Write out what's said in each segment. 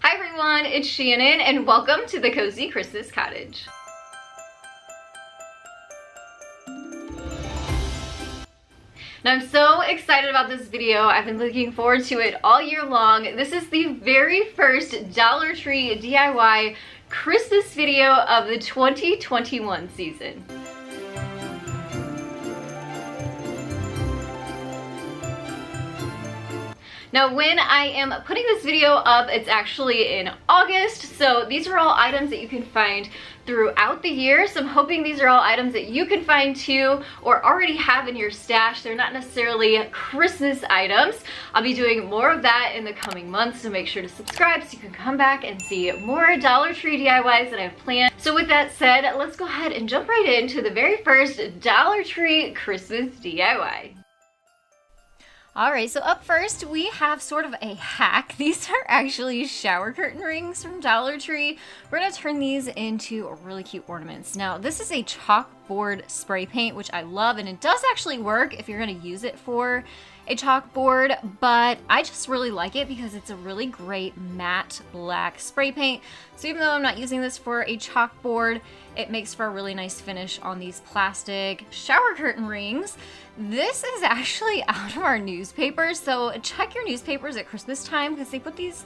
Hi everyone, it's Shannon and welcome to the Cozy Christmas Cottage. Now I'm so excited about this video. I've been looking forward to it all year long. This is the very first Dollar Tree DIY Christmas video of the 2021 season. Now when I am putting this video up, it's actually in August, so these are all items that you can find throughout the year. So I'm hoping these are all items that you can find too, or already have in your stash. They're not necessarily Christmas items. I'll be doing more of that in the coming months, so make sure to subscribe so you can come back and see more Dollar Tree DIYs that I've planned. So with that said, let's go ahead and jump right into the very first Dollar Tree Christmas DIY. Alright, so up first we have sort of a hack. These are actually shower curtain rings from Dollar Tree. We're going to turn these into really cute ornaments. Now this is a chalkboard spray paint, which I love, and it does actually work if you're going to use it for a chalkboard, but I just really like it because it's a really great matte black spray paint. So even though I'm not using this for a chalkboard, it makes for a really nice finish on these plastic shower curtain rings. This is actually out of our newspapers, so check your newspapers at Christmas time because they put these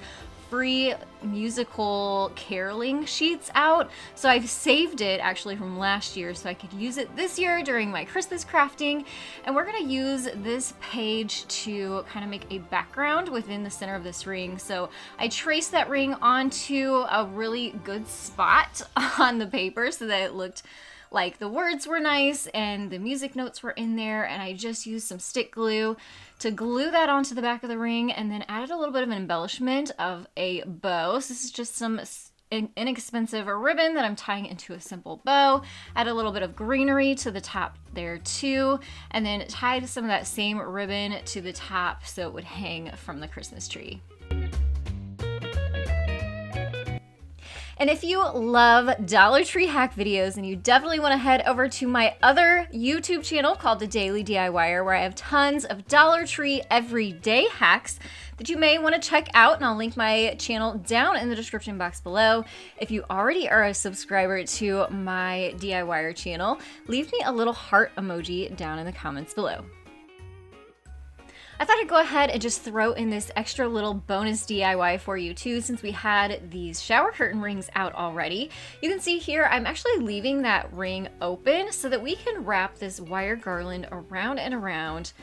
free musical caroling sheets out. So I've saved it actually from last year so I could use it this year during my Christmas crafting. And we're gonna use this page to kind of make a background within the center of this ring. So I traced that ring onto a really good spot on the paper so that it looked like the words were nice and the music notes were in there, and I just used some stick glue to glue that onto the back of the ring, and then added a little bit of an embellishment of a bow. So this is just some inexpensive ribbon that I'm tying into a simple bow. Add a little bit of greenery to the top there too, and then tied some of that same ribbon to the top so it would hang from the Christmas tree. And if you love Dollar Tree hack videos, then you definitely want to head over to my other YouTube channel called The Daily DIYer, where I have tons of Dollar Tree everyday hacks that you may want to check out, and I'll link my channel down in the description box below. If you already are a subscriber to my DIYer channel, leave me a little heart emoji down in the comments below. I thought I'd go ahead and just throw in this extra little bonus DIY for you too, since we had these shower curtain rings out already. You can see here I'm actually leaving that ring open so that we can wrap this wire garland around and around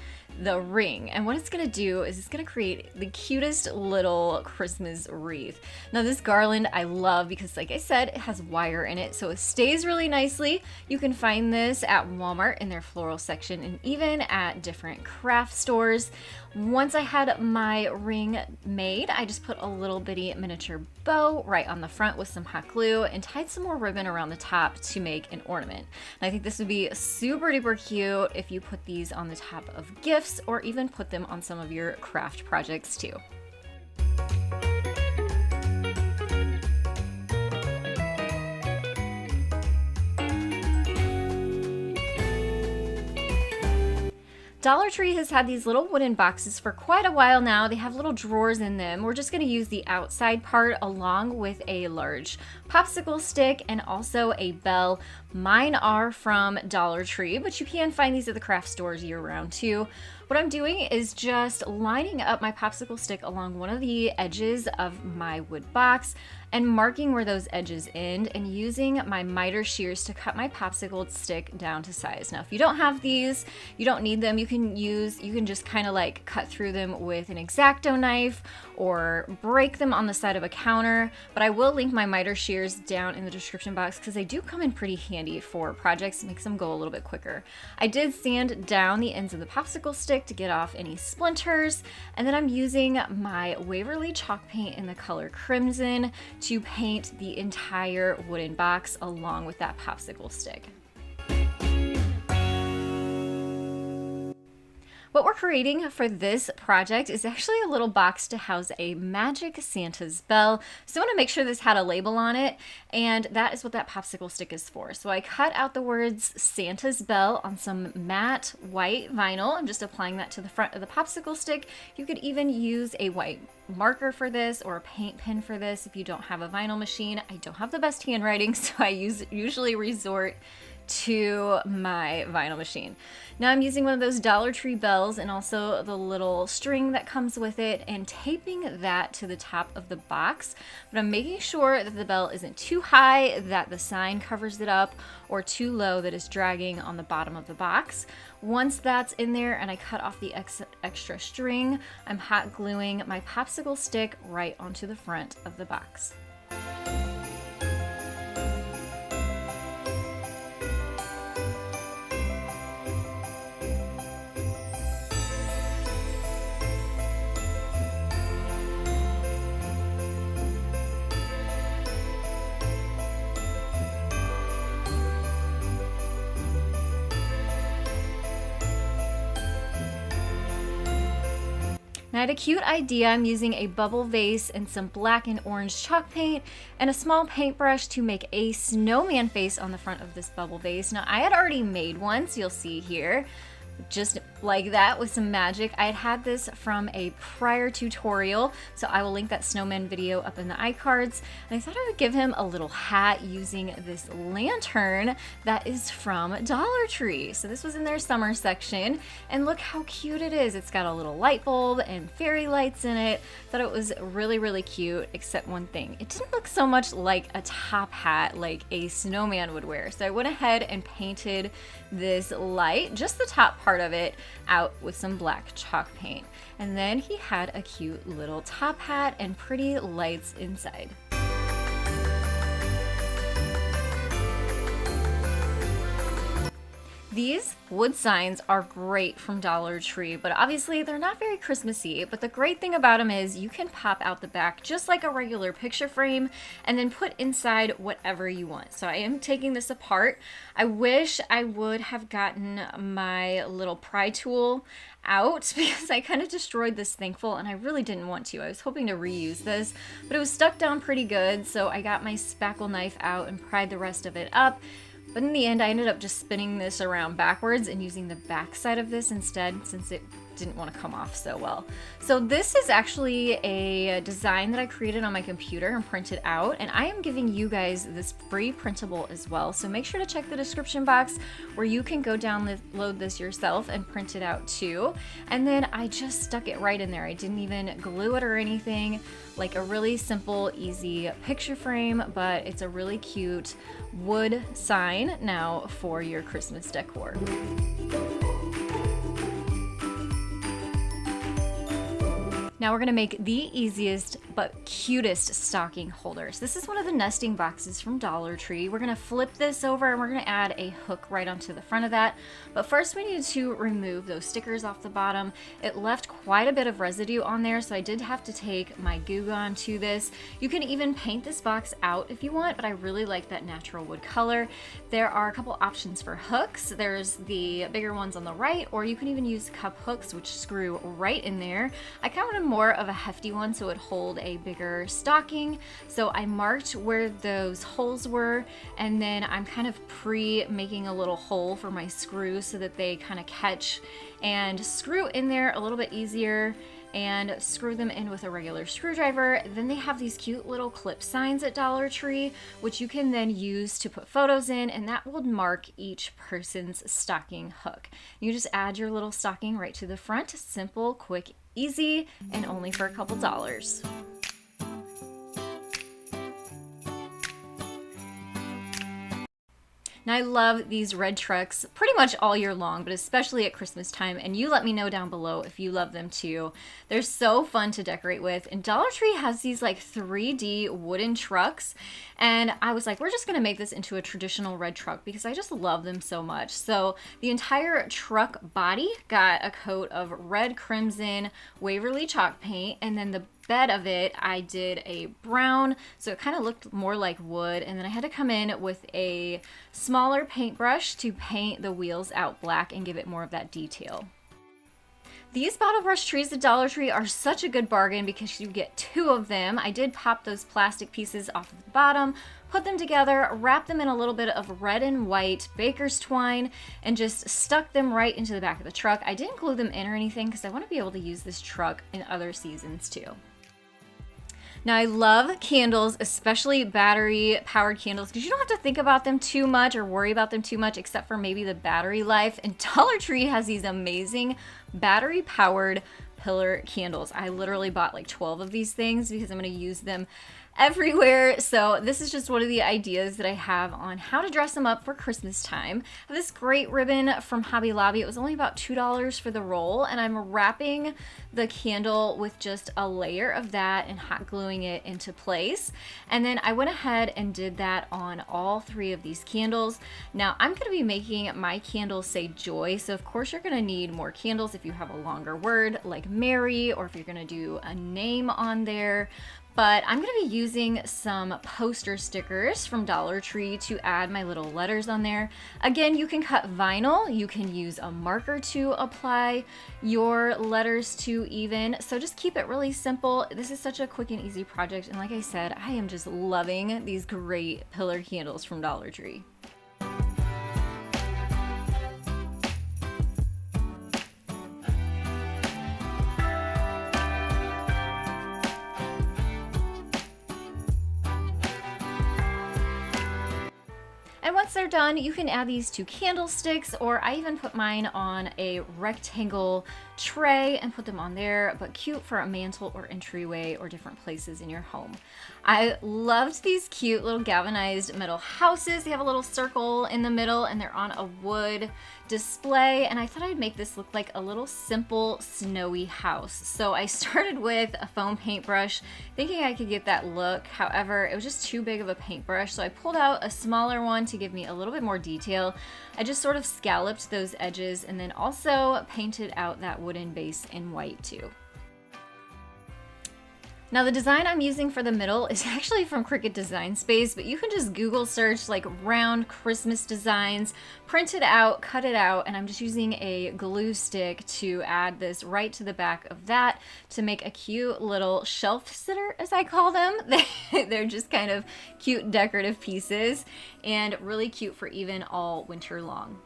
the ring. And what it's gonna do is it's gonna create the cutest little Christmas wreath. Now this garland I love because, like I said, it has wire in it, so it stays really nicely. You can find this at Walmart in their floral section and even at different craft stores. Once I had my ring made, I just put a little bitty miniature bow right on the front with some hot glue and tied some more ribbon around the top to make an ornament. And I think this would be super duper cute if you put these on the top of gifts or even put them on some of your craft projects too. Dollar Tree has had these little wooden boxes for quite a while now. They have little drawers in them. We're just going to use the outside part along with a large popsicle stick and also a bell. Mine are from Dollar Tree, but you can find these at the craft stores year-round too. What I'm doing is just lining up my popsicle stick along one of the edges of my wood box and marking where those edges end and using my miter shears to cut my popsicle stick down to size. Now, if you don't have these, you don't need them. You can just kind of like cut through them with an X-Acto knife or break them on the side of a counter, but I will link my miter shears down in the description box because they do come in pretty handy for projects. It makes them go a little bit quicker. I did sand down the ends of the popsicle stick to get off any splinters, and then I'm using my Waverly chalk paint in the color Crimson to paint the entire wooden box along with that popsicle stick. What we're creating for this project is actually a little box to house a magic Santa's bell. So I want to make sure this had a label on it, and that is what that popsicle stick is for. So I cut out the words Santa's bell on some matte white vinyl. I'm just applying that to the front of the popsicle stick. You could even use a white marker for this or a paint pen for this if you don't have a vinyl machine. I don't have the best handwriting, so I usually resort to my vinyl machine. Now I'm using one of those Dollar Tree bells and also the little string that comes with it and taping that to the top of the box. But I'm making sure that the bell isn't too high that the sign covers it up or too low that it's dragging on the bottom of the box. Once that's in there and I cut off the extra string, I'm hot gluing my popsicle stick right onto the front of the box. I had a cute idea. I'm using a bubble vase and some black and orange chalk paint and a small paintbrush to make a snowman face on the front of this bubble vase. Now I had already made one, so you'll see here, just like that with some magic. I had this from a prior tutorial, so I will link that snowman video up in the iCards. And I thought I would give him a little hat using this lantern that is from Dollar Tree. So this was in their summer section, and look how cute it is. It's got a little light bulb and fairy lights in it. Thought it was really, really cute, except one thing. It didn't look so much like a top hat like a snowman would wear. So I went ahead and painted this light, just the top part of it, out with some black chalk paint. And then he had a cute little top hat and pretty lights inside. These wood signs are great from Dollar Tree, but obviously they're not very Christmassy. But the great thing about them is you can pop out the back just like a regular picture frame and then put inside whatever you want. So I am taking this apart. I wish I would have gotten my little pry tool out because I kind of destroyed this thankful and I really didn't want to. I was hoping to reuse this, but it was stuck down pretty good. So I got my spackle knife out and pried the rest of it up. But in the end, I ended up just spinning this around backwards and using the back side of this instead, since it didn't want to come off so well. So this is actually a design that I created on my computer and printed out, and I am giving you guys this free printable as well. So make sure to check the description box where you can go download this yourself and print it out too. And then I just stuck it right in there. I didn't even glue it or anything. Like a really simple, easy picture frame, but it's a really cute wood sign now for your Christmas decor. Now we're gonna make the easiest but cutest stocking holders. This is one of the nesting boxes from Dollar Tree. We're gonna flip this over and we're gonna add a hook right onto the front of that. But first we need to remove those stickers off the bottom. It left quite a bit of residue on there, so I did have to take my Goo Gone to this. You can even paint this box out if you want, but I really like that natural wood color. There are a couple options for hooks. There's the bigger ones on the right, or you can even use cup hooks, which screw right in there. I kind of wanted more of a hefty one so it would hold a bigger stocking. So I marked where those holes were, and then I'm kind of making a little hole for my screws so that they kind of catch and screw in there a little bit easier, and screw them in with a regular screwdriver. Then they have these cute little clip signs at Dollar Tree, which you can then use to put photos in, and that will mark each person's stocking hook. You just add your little stocking right to the front. Simple, quick, easy, and only for a couple dollars. Now I love these red trucks pretty much all year long, but especially at Christmas time, and you let me know down below if you love them too. They're so fun to decorate with, and Dollar Tree has these like 3D wooden trucks, and I was like, we're just gonna make this into a traditional red truck because I just love them so much. So the entire truck body got a coat of red crimson Waverly chalk paint, and then the bed of it I did a brown, so it kind of looked more like wood. And then I had to come in with a smaller paintbrush to paint the wheels out black and give it more of that detail. These bottle brush trees at Dollar Tree are such a good bargain because you get 2 of them. I did pop those plastic pieces off of the bottom, put them together, wrap them in a little bit of red and white baker's twine, and just stuck them right into the back of the truck. I didn't glue them in or anything because I want to be able to use this truck in other seasons too. Now I love candles, especially battery powered candles, because you don't have to think about them too much or worry about them too much except for maybe the battery life. And Dollar Tree has these amazing battery powered pillar candles. I literally bought like 12 of these things because I'm going to use them everywhere. So this is just one of the ideas that I have on how to dress them up for Christmas time. I have this great ribbon from Hobby Lobby. It was only about $2 for the roll, and I'm wrapping the candle with just a layer of that and hot gluing it into place. And then I went ahead and did that on all 3 of these candles. Now I'm going to be making my candles say joy, so of course you're going to need more candles if you have a longer word like Mary, or if you're going to do a name on there. But I'm going to be using some poster stickers from Dollar Tree to add my little letters on there. Again, you can cut vinyl, you can use a marker to apply your letters to even. So just keep it really simple. This is such a quick and easy project. And like I said, I am just loving these great pillar candles from Dollar Tree. And once they're done, you can add these to candlesticks, or I even put mine on a rectangle tray and put them on there, but cute for a mantle or entryway or different places in your home. I loved these cute little galvanized metal houses. They have a little circle in the middle and they're on a wood display, and I thought I'd make this look like a little simple snowy house. So I started with a foam paintbrush thinking I could get that look. However, it was just too big of a paintbrush, so I pulled out a smaller one to give me a little bit more detail. I just sort of scalloped those edges and then also painted out that wooden base in white too. Now the design I'm using for the middle is actually from Cricut Design Space, but you can just Google search like round Christmas designs, print it out, cut it out, and I'm just using a glue stick to add this right to the back of that to make a cute little shelf sitter, as I call them. They're just kind of cute decorative pieces and really cute for even all winter long.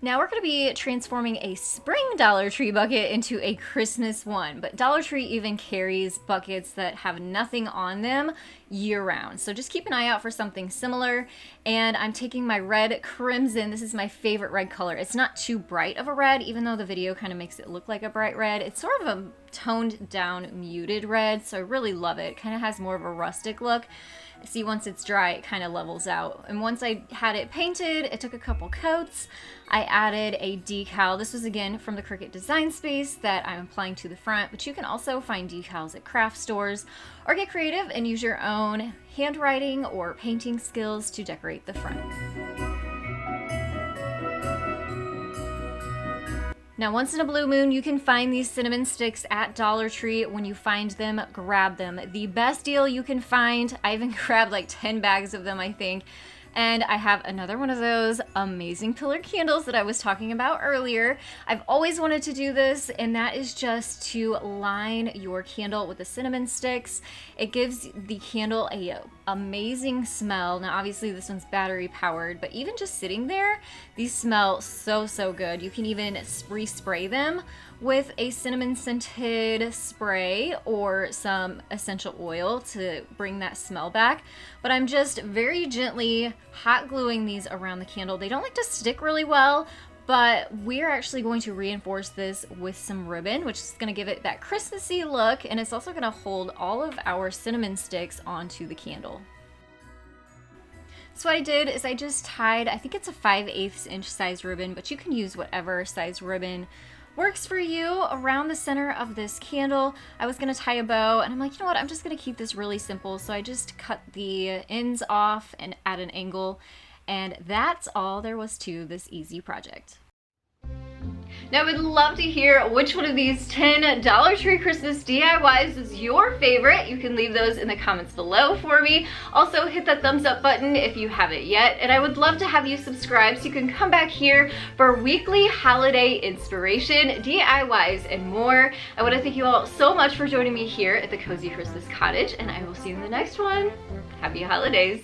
Now we're going to be transforming a spring Dollar Tree bucket into a Christmas one, but Dollar Tree even carries buckets that have nothing on them year round. So just keep an eye out for something similar. And I'm taking my red crimson. This is my favorite red color. It's not too bright of a red, even though the video kind of makes it look like a bright red. It's sort of a toned down muted red, so I really love it. It kind of has more of a rustic look. See, once it's dry, it kind of levels out. And once I had it painted, it took a couple coats. I added a decal. This was again from the Cricut Design Space that I'm applying to the front, but you can also find decals at craft stores or get creative and use your own handwriting or painting skills to decorate the front. Now, once in a blue moon, you can find these cinnamon sticks at Dollar Tree. When you find them, grab them. The best deal you can find. I even grabbed like 10 bags of them, I think. And I have another one of those amazing pillar candles that I was talking about earlier. I've always wanted to do this, and that is just to line your candle with the cinnamon sticks. It gives the candle a amazing smell. Now, obviously this one's battery powered, but even just sitting there, these smell so, so good. You can even respray them with a cinnamon scented spray or some essential oil to bring that smell back. But I'm just very gently hot gluing these around the candle. They don't like to stick really well, but we're actually going to reinforce this with some ribbon, which is going to give it that Christmassy look, and it's also going to hold all of our cinnamon sticks onto the candle. So what I did is I just tied, I think it's a 5/8 inch size ribbon, but you can use whatever size ribbon works for you, around the center of this candle. I was gonna tie a bow, and I'm like, you know what, I'm just gonna keep this really simple. So I just cut the ends off and at an angle, and that's all there was to this easy project. Now I would love to hear which one of these 10 Dollar Tree Christmas DIYs is your favorite. You can leave those in the comments below for me. Also hit that thumbs up button if you haven't yet, and I would love to have you subscribe so you can come back here for weekly holiday inspiration, DIYs, and more. I want to thank you all so much for joining me here at the Cozy Christmas Cottage, and I will see you in the next one. Happy holidays.